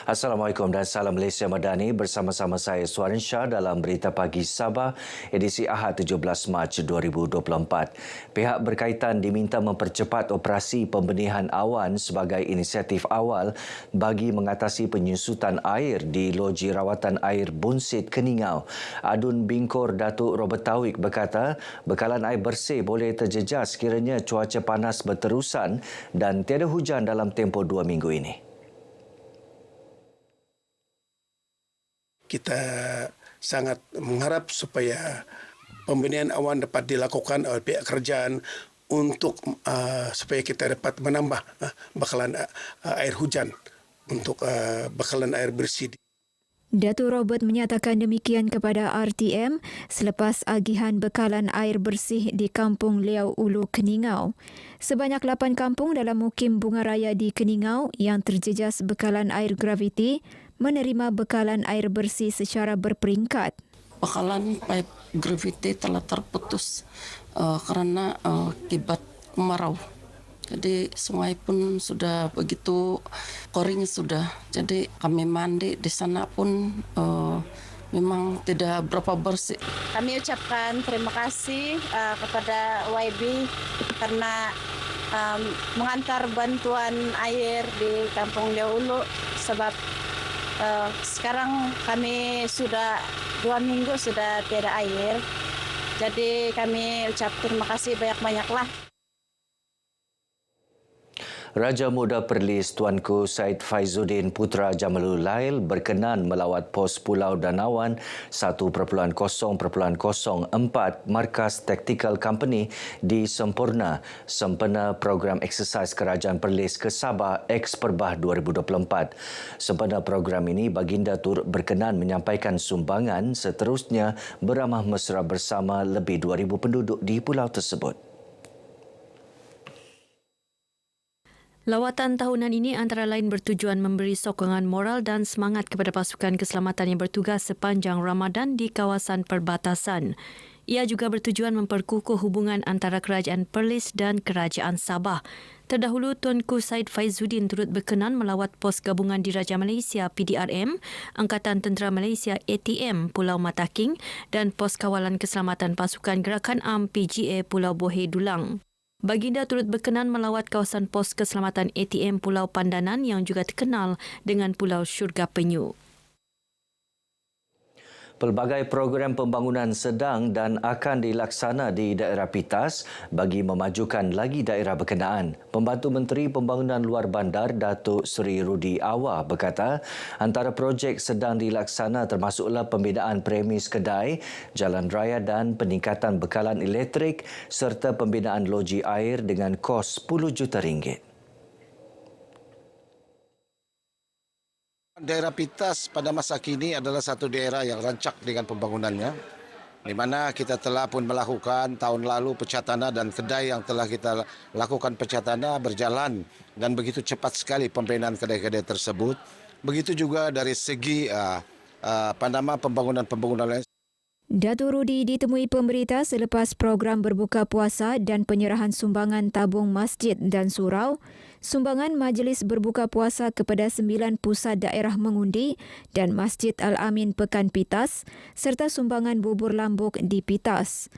Assalamualaikum dan salam Malaysia Madani, bersama-sama saya Suarin Shah dalam Berita Pagi Sabah edisi Ahad 17 Mac 2024. Pihak berkaitan diminta mempercepat operasi pembenihan awan sebagai inisiatif awal bagi mengatasi penyusutan air di loji rawatan air Bunsit Keningau. Adun Bingkor Datuk Robert Tauik berkata, bekalan air bersih boleh terjejas sekiranya cuaca panas berterusan dan tiada hujan dalam tempoh 2 minggu ini. Kita sangat mengharap supaya pembenihan awan dapat dilakukan oleh pihak kerajaan untuk supaya kita dapat menambah bekalan air hujan untuk bekalan air bersih. Datuk Robert menyatakan demikian kepada RTM selepas agihan bekalan air bersih di Kampung Liau Ulu Keningau. Sebanyak 8 kampung dalam Mukim Bunga Raya di Keningau yang terjejas bekalan air graviti menerima bekalan air bersih secara berperingkat. Bekalan pipe graviti telah terputus kerana akibat kemarau. Jadi sungai pun sudah begitu kering sudah. Jadi kami mandi di sana pun memang tidak berapa bersih. Kami ucapkan terima kasih kepada YB karena mengantar bantuan air di Kampung Liau Ulu sebab sekarang kami sudah 2 minggu sudah tiada air. Jadi kami ucap terima kasih banyak-banyaklah. Raja Muda Perlis Tuanku Said Faizuddin Putra Jamalul Lail berkenan melawat pos Pulau Danawan 1.0.0.4 Markas Tactical Company di Sempurna sempena program eksersis Kerajaan Perlis ke Sabah X-Perbah 2024. Sempena program ini, Baginda turut berkenan menyampaikan sumbangan seterusnya beramah mesra bersama lebih 2,000 penduduk di pulau tersebut. Lawatan tahunan ini antara lain bertujuan memberi sokongan moral dan semangat kepada pasukan keselamatan yang bertugas sepanjang Ramadan di kawasan perbatasan. Ia juga bertujuan memperkukuh hubungan antara Kerajaan Perlis dan Kerajaan Sabah. Terdahulu, Tuanku Said Faizuddin turut berkenan melawat pos gabungan Diraja Malaysia PDRM, Angkatan Tentera Malaysia ATM Pulau Mataking dan pos kawalan keselamatan pasukan Gerakan Am PGA Pulau Bohe Dulang. Baginda turut berkenan melawat kawasan pos keselamatan ATM Pulau Pandanan yang juga terkenal dengan Pulau Syurga Penyu. Pelbagai program pembangunan sedang dan akan dilaksana di daerah Pitas bagi memajukan lagi daerah berkenaan. Pembantu Menteri Pembangunan Luar Bandar Datuk Seri Rudi Awa berkata, antara projek sedang dilaksana termasuklah pembinaan premis kedai, jalan raya dan peningkatan bekalan elektrik serta pembinaan loji air dengan kos RM10 juta. Daerah Pitas pada masa kini adalah satu daerah yang rancak dengan pembangunannya, di mana kita telah pun melakukan tahun lalu pencatatan dan kedai yang telah kita lakukan pencatatan berjalan dan begitu cepat sekali pembinaan kedai-kedai tersebut. Begitu juga dari segi pembangunan lain. Datuk Rudi ditemui pemberita selepas program berbuka puasa dan penyerahan sumbangan tabung masjid dan surau, sumbangan majlis berbuka puasa kepada 9 pusat daerah mengundi dan Masjid Al-Amin Pekan Pitas serta sumbangan bubur lambuk di Pitas.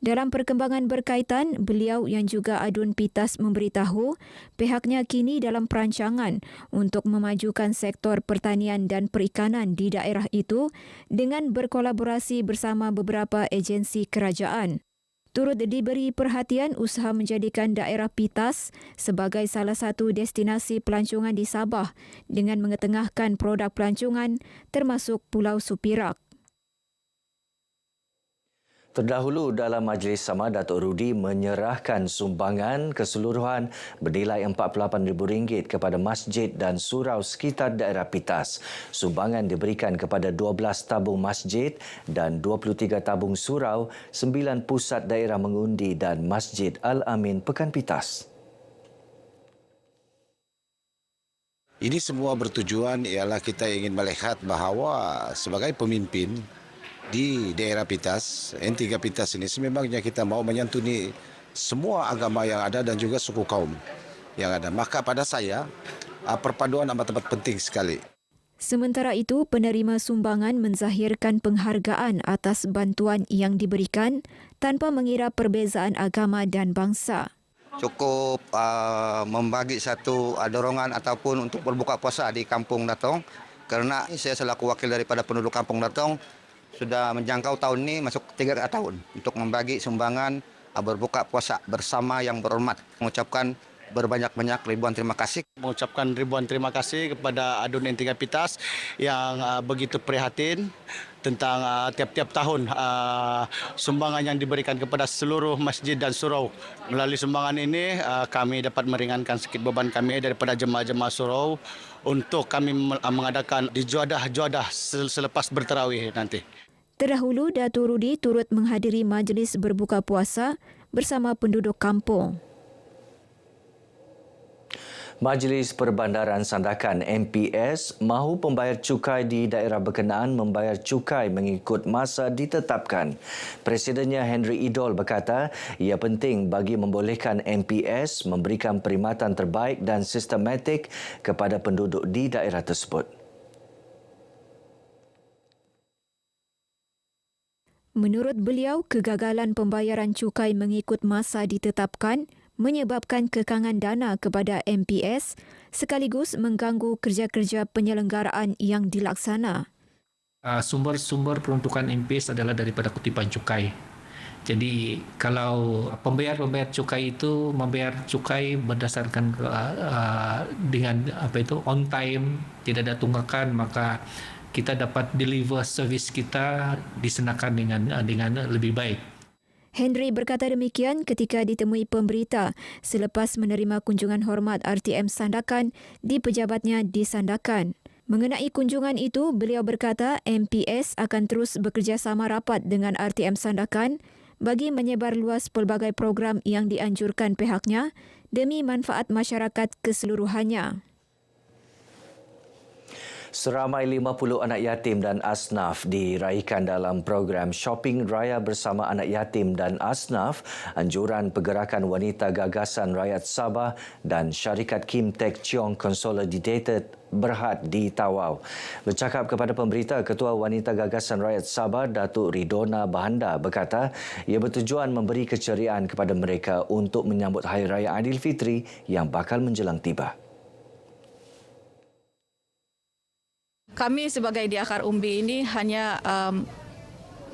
Dalam perkembangan berkaitan, beliau yang juga Adun Pitas memberitahu pihaknya kini dalam perancangan untuk memajukan sektor pertanian dan perikanan di daerah itu dengan berkolaborasi bersama beberapa agensi kerajaan. Turut diberi perhatian usaha menjadikan daerah Pitas sebagai salah satu destinasi pelancongan di Sabah dengan mengetengahkan produk pelancongan termasuk Pulau Supirak. Terdahulu dalam majlis sama, Datuk Rudi menyerahkan sumbangan keseluruhan bernilai RM48,000 kepada masjid dan surau sekitar daerah Pitas. Sumbangan diberikan kepada 12 tabung masjid dan 23 tabung surau, 9 pusat daerah mengundi dan Masjid Al-Amin Pekan Pitas. Ini semua bertujuan ialah kita ingin melihat bahawa sebagai pemimpin di daerah Pitas, N3 Pitas ini sememangnya kita mau menyantuni semua agama yang ada dan juga suku kaum yang ada. Maka pada saya, perpaduan amat penting sekali. Sementara itu, penerima sumbangan menzahirkan penghargaan atas bantuan yang diberikan tanpa mengira perbezaan agama dan bangsa. Cukup membagi satu dorongan ataupun untuk berbuka puasa di Kampung Datong, kerana saya selaku wakil daripada penduduk Kampung Datong sudah menjangkau tahun ini masuk 3 tahun untuk membagi sumbangan berbuka puasa bersama yang berhormat. Mengucapkan berbanyak-banyak ribuan terima kasih. Mengucapkan ribuan terima kasih kepada Adun N3 Pitas yang begitu prihatin tentang tiap-tiap tahun sumbangan yang diberikan kepada seluruh masjid dan surau. Melalui sumbangan ini kami dapat meringankan sedikit beban kami daripada jemaah-jemaah surau untuk kami mengadakan di juadah-juadah selepas bertarawih nanti. Terdahulu, Datuk Rudi turut menghadiri majlis berbuka puasa bersama penduduk kampung. Majlis Perbandaran Sandakan MPS mahu pembayar cukai di daerah berkenaan membayar cukai mengikut masa ditetapkan. Presidennya Henry Idol berkata ia penting bagi membolehkan MPS memberikan perkhidmatan terbaik dan sistematik kepada penduduk di daerah tersebut. Menurut beliau, kegagalan pembayaran cukai mengikut masa ditetapkan menyebabkan kekangan dana kepada MPS sekaligus mengganggu kerja-kerja penyelenggaraan yang dilaksana. Sumber-sumber peruntukan MPS adalah daripada kutipan cukai. Jadi kalau pembayar cukai itu membayar cukai berdasarkan dengan on time, tidak ada tunggakan, maka kita dapat deliver servis kita disenakan dengan lebih baik. Henry berkata demikian ketika ditemui pemberita selepas menerima kunjungan hormat RTM Sandakan di pejabatnya di Sandakan. Mengenai kunjungan itu, beliau berkata MPS akan terus bekerjasama rapat dengan RTM Sandakan bagi menyebar luas pelbagai program yang dianjurkan pihaknya demi manfaat masyarakat keseluruhannya. Seramai 50 anak yatim dan asnaf diraikan dalam program Shopping Raya Bersama Anak Yatim dan Asnaf, anjuran Pergerakan Wanita Gagasan Rakyat Sabah dan syarikat Kim Teck Cheong Consolidated Berhad di Tawau. Bercakap kepada pemberita, Ketua Wanita Gagasan Rakyat Sabah, Datuk Ridona Bahanda berkata ia bertujuan memberi keceriaan kepada mereka untuk menyambut Hari Raya Aidilfitri yang bakal menjelang tiba. Kami sebagai di Akar Umbi ini hanya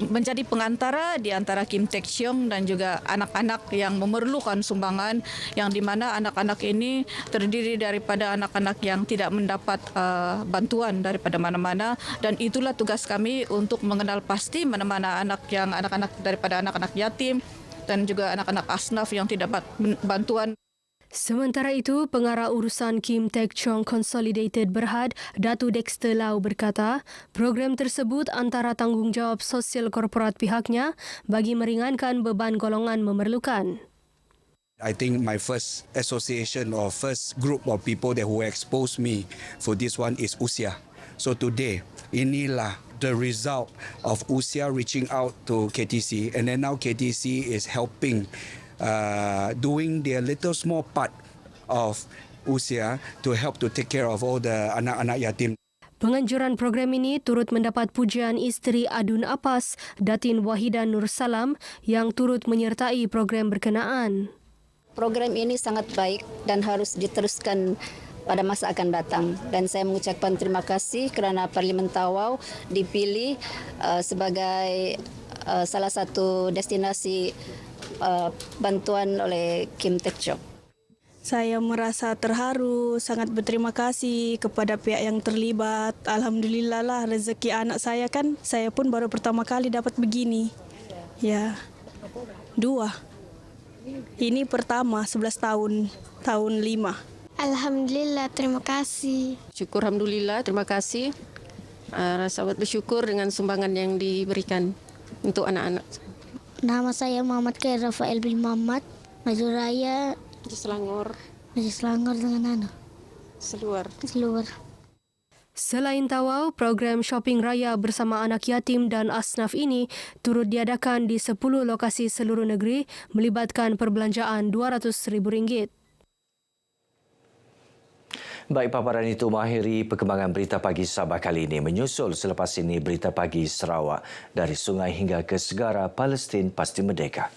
menjadi pengantara di antara Kim Teck Cheong dan juga anak-anak yang memerlukan sumbangan, yang di mana anak-anak ini terdiri daripada anak-anak yang tidak mendapat bantuan daripada mana-mana, dan itulah tugas kami untuk mengenal pasti mana-mana anak-anak daripada anak-anak yatim dan juga anak-anak asnaf yang tidak dapat bantuan. Sementara itu, Pengarah Urusan Kim Teck Cheong Consolidated Berhad, Datu Dexter Lau berkata, program tersebut antara tanggungjawab sosial korporat pihaknya bagi meringankan beban golongan memerlukan. I think my first association or first group of people that who exposed me for this one is Usia. So today, inilah the result of Usia reaching out to KTC, and then now KTC is helping doing their little small part of Usia to help to take care of all the anak-anak yatim. Penganjuran program ini turut mendapat pujian isteri Adun Apas, Datin Wahida Nur Salam yang turut menyertai program berkenaan. Program ini sangat baik dan harus diteruskan pada masa akan datang, dan saya mengucapkan terima kasih kerana Parlimen Tawau dipilih sebagai salah satu destinasi bantuan oleh Kim Teck Cheong. Saya merasa terharu, sangat berterima kasih kepada pihak yang terlibat. Alhamdulillah lah, rezeki anak saya kan, saya pun baru pertama kali dapat begini. Ya, 2. Ini pertama 11 tahun 5. Alhamdulillah, terima kasih. Syukur Alhamdulillah, terima kasih. Rasa bersyukur dengan sumbangan yang diberikan untuk anak-anak. Nama saya Muhammad Khair Rafael bin Muhammad, Maju Raya, Selangor. Maju Selangor dengan anak. Seluar. Selain Tawau, program Shopping Raya Bersama Anak Yatim dan Asnaf ini turut diadakan di 10 lokasi seluruh negeri melibatkan perbelanjaan RM200,000. Baik, paparan itu mengakhiri perkembangan Berita Pagi Sabah kali ini. Menyusul selepas ini Berita Pagi Sarawak. Dari sungai hingga ke segara, Palestin pasti merdeka.